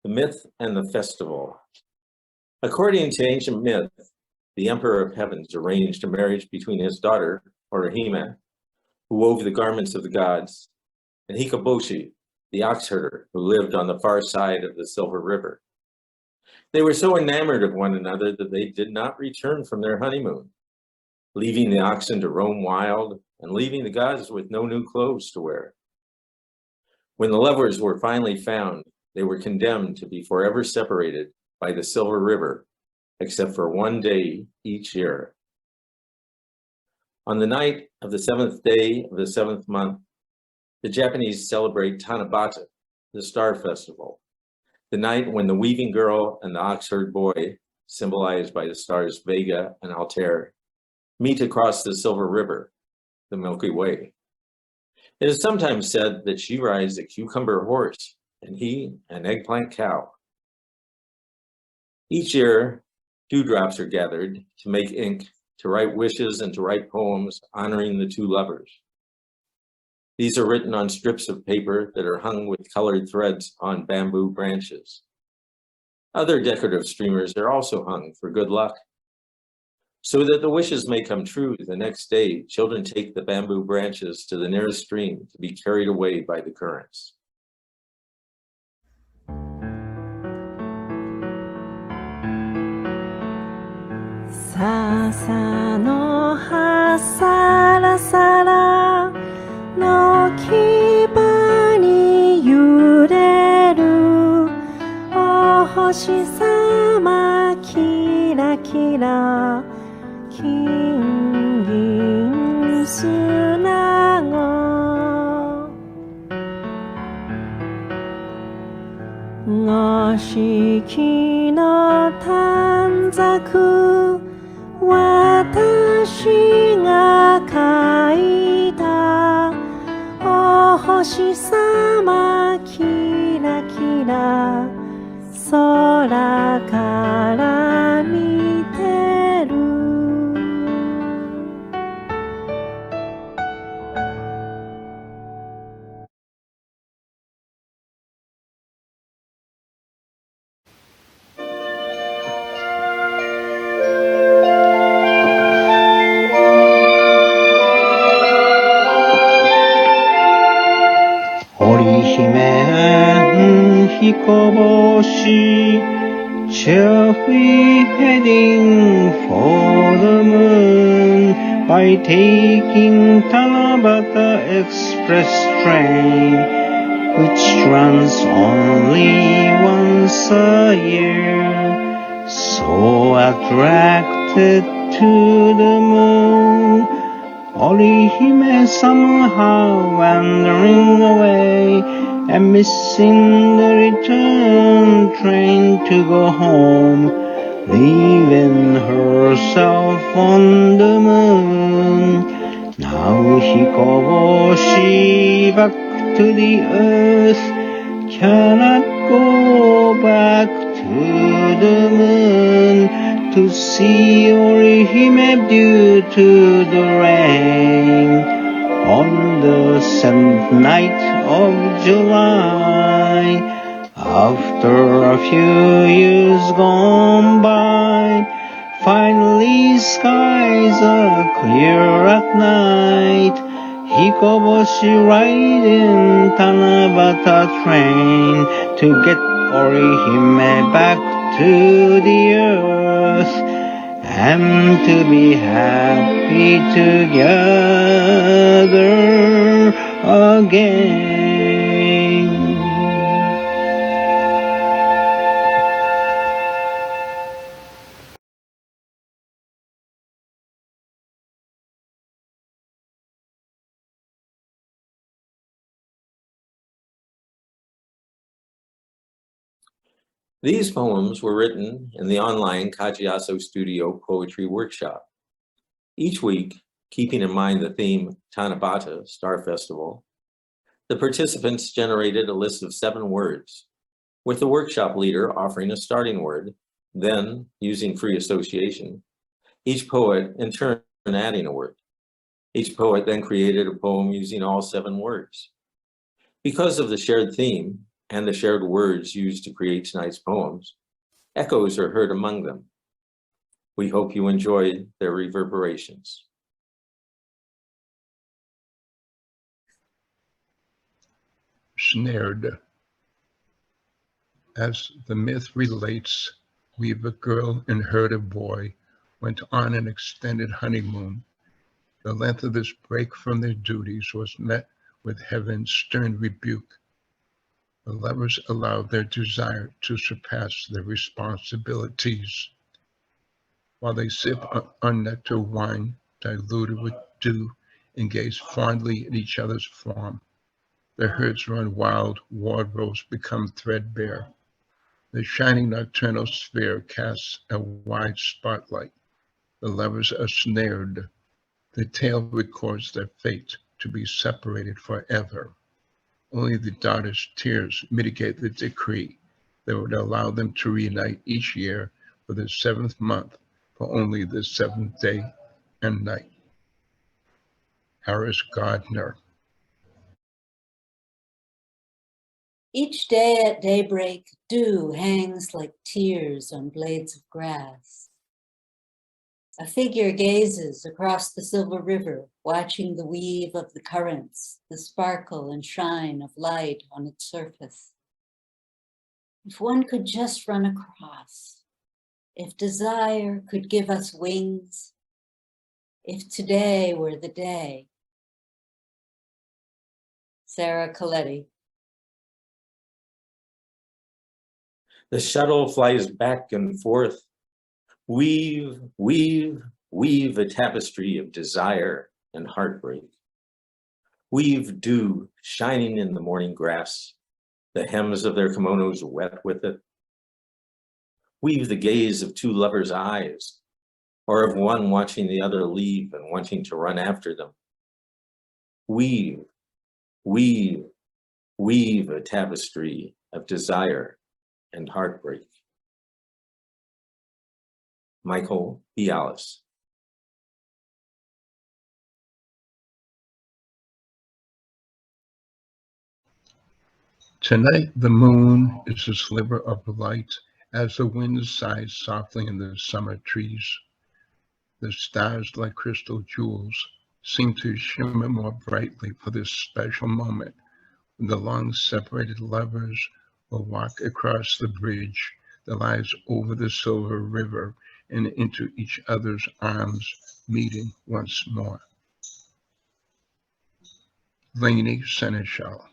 The myth and the festival. According to ancient myth, the Emperor of Heavens arranged a marriage between his daughter, Orihime, who wove the garments of the gods, and Hikoboshi, the ox herder, who lived on the far side of the Silver River. They were so enamored of one another that they did not return from their honeymoon, leaving the oxen to roam wild and leaving the gods with no new clothes to wear. When the lovers were finally found, they were condemned to be forever separated by the Silver River, except for one day each year. On the night of the 7th day of the 7th month, the Japanese celebrate TANABATA, the Star Festival, the night when the weaving girl and the ox-herd boy, symbolized by the stars Vega and Altair, meet across the Silver River, the Milky Way. It is sometimes said that she rides a cucumber horse and he an eggplant cow. Each year, dewdrops are gathered to make ink, to write wishes and to write poems honoring the two lovers. These are written on strips of paper that are hung with colored threads on bamboo branches. Other decorative streamers are also hung for good luck. So that the wishes may come true, the next day, children take the bamboo branches to the nearest stream to be carried away by the currents. Sasa no ha sara sara no kiba ni yureru o hoshi sama kira kira kin gin suna go ngoshiki no tanzaku 私が描いたお星様キラキラ空から見てる Hikoboshi, cheerfully heading for the moon by taking Tanabata Express train, which runs only once a year. So attracted to the moon, Orihime somehow wandering away and missing the return train to go home, leaving herself on the moon. Now Hikoboshi, back to the earth, cannot go back to the moon to see Orihime due to the rain. On the 7th night of July, after a few years gone by, finally skies are clear at night. Hikoboshi riding Tanabata train to get Orihime back to the earth and to be happy together again. These poems were written in the online Kaji Aso Studio poetry workshop. Each week, keeping in mind the theme TANABATA, Star Festival, the participants generated a list of 7 words, with the workshop leader offering a starting word, then, using free association, each poet in turn adding a word. Each poet then created a poem using all 7 words. Because of the shared theme, and the shared words used to create tonight's poems, echoes are heard among them. We hope you enjoyed their reverberations. Snared. As the myth relates, Weave, a girl and Herd, a boy, went on an extended honeymoon. The length of this break from their duties was met with heaven's stern rebuke. The lovers allowed their desire to surpass their responsibilities. While they sip on nectar wine diluted with dew and gaze fondly at each other's form, their herds run wild, wardrobes become threadbare. The shining nocturnal sphere casts a wide spotlight. The lovers are snared. The tale records their fate to be separated forever. Only the daughter's tears mitigate the decree that would allow them to reunite each year for the 7th month for only the 7th day and night. Harris Gardner. Each day at daybreak, dew hangs like tears on blades of grass. A figure gazes across the silver river, watching the weave of the currents, the sparkle and shine of light on its surface. If one could just run across, if desire could give us wings, if today were the day. Sarah Coletti. The shuttle flies back and forth. Weave, weave, weave a tapestry of desire and heartbreak. Weave dew shining in the morning grass, the hems of their kimonos wet with it. Weave the gaze of two lovers' eyes, or of one watching the other leave and wanting to run after them. Weave, weave, weave a tapestry of desire and heartbreak. Michael Bialis. Tonight the moon is a sliver of light as the wind sighs softly in the summer trees. The stars, like crystal jewels, seem to shimmer more brightly for this special moment when the long-separated lovers will walk across the bridge that lies over the silver river and into each other's arms, meeting once more. Lainey Seneschal.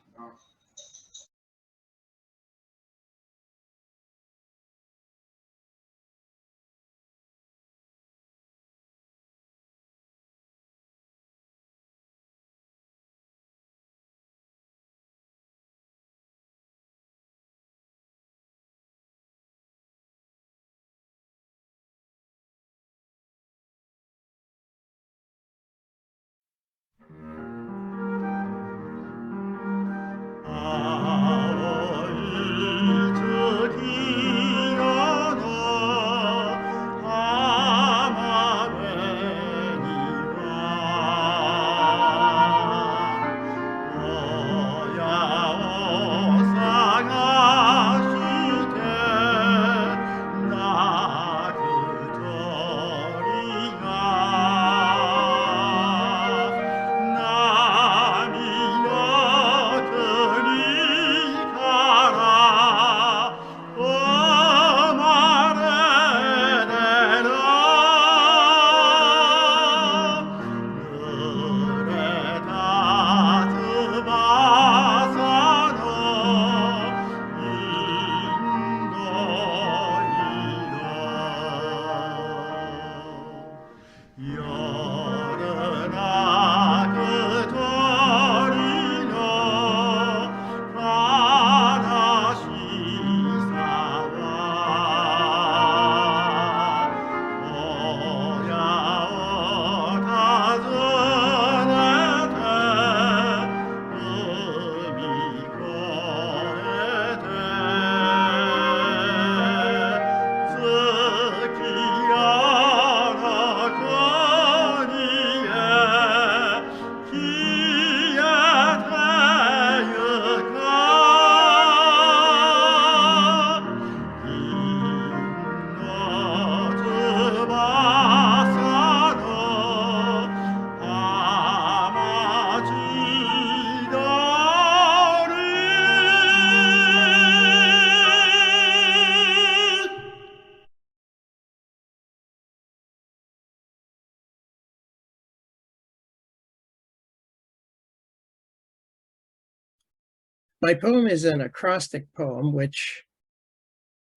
My poem is an acrostic poem, which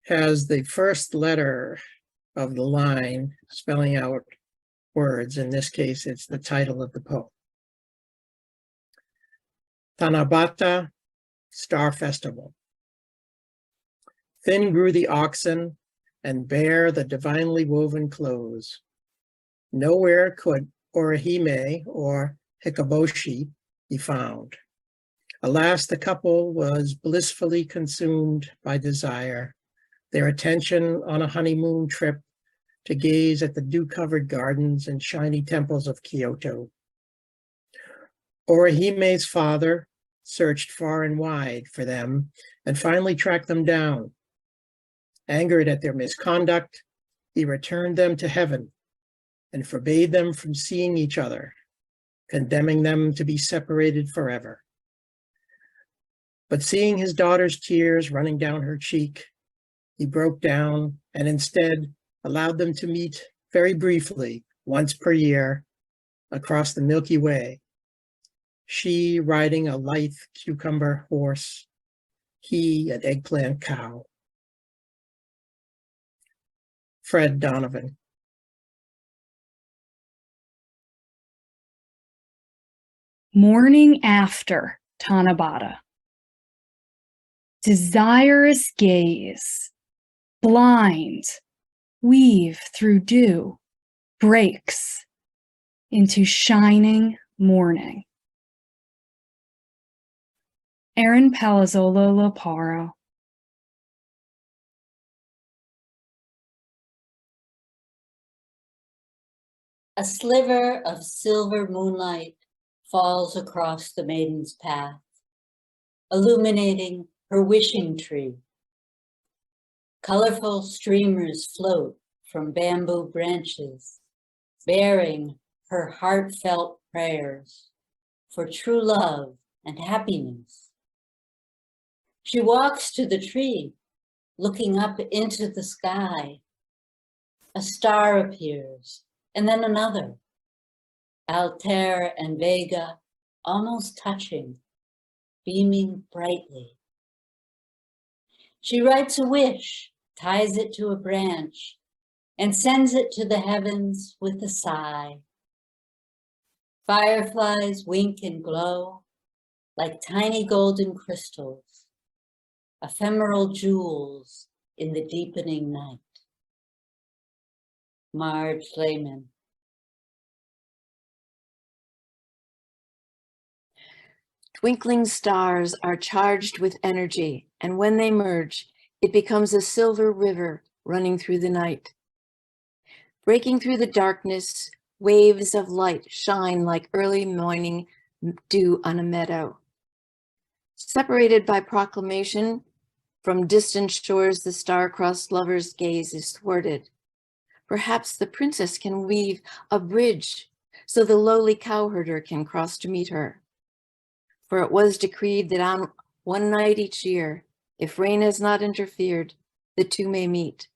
has the first letter of the line spelling out words. In this case, it's the title of the poem. TANABATA, Star Festival. Thin grew the oxen and bare the divinely woven clothes. Nowhere could Orihime or Hikaboshi be found. Alas, the couple was blissfully consumed by desire, their attention on a honeymoon trip to gaze at the dew-covered gardens and shiny temples of Kyoto. Orihime's father searched far and wide for them and finally tracked them down. Angered at their misconduct, he returned them to heaven and forbade them from seeing each other, condemning them to be separated forever. But seeing his daughter's tears running down her cheek, he broke down and instead allowed them to meet very briefly, once per year, across the Milky Way. She riding a lithe cucumber horse, he an eggplant cow. Fred Donovan. Morning after Tanabata. Desirous gaze, blind, weave through dew, breaks into shining morning. Aaron Palazzolo Loparo. A sliver of silver moonlight falls across the maiden's path, illuminating her wishing tree. Colorful streamers float from bamboo branches, bearing her heartfelt prayers for true love and happiness. She walks to the tree, looking up into the sky. A star appears, and then another. Altair and Vega almost touching, beaming brightly. She writes a wish, ties it to a branch, and sends it to the heavens with a sigh. Fireflies wink and glow like tiny golden crystals, ephemeral jewels in the deepening night. Marge Lehman. Twinkling stars are charged with energy, and when they merge, it becomes a silver river running through the night. Breaking through the darkness, waves of light shine like early morning dew on a meadow. Separated by proclamation, from distant shores the star-crossed lover's gaze is thwarted. Perhaps the princess can weave a bridge so the lowly cowherder can cross to meet her. For it was decreed that on one night each year, if rain has not interfered, the two may meet.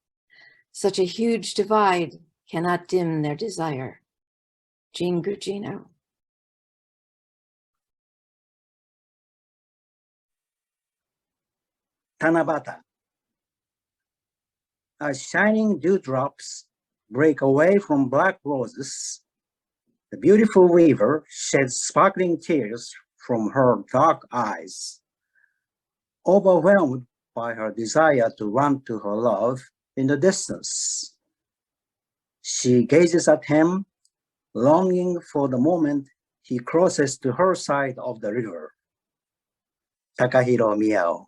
Such a huge divide cannot dim their desire. Jean Gugino. Tanabata. As shining dewdrops break away from black roses, the beautiful weaver sheds sparkling tears from her dark eyes. Overwhelmed by her desire to run to her love in the distance, she gazes at him, longing for the moment he crosses to her side of the river. Takahiro Miyao.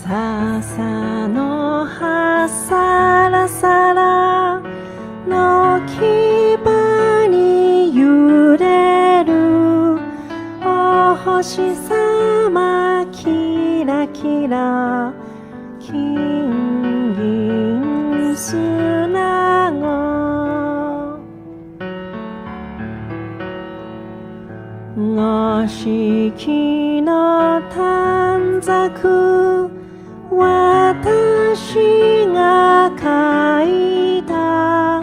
笹の葉サラサラの牙に揺れるお星様キラキラ金銀砂子五色の短冊私が描いた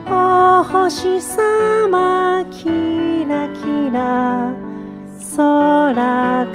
お星様キラキラ空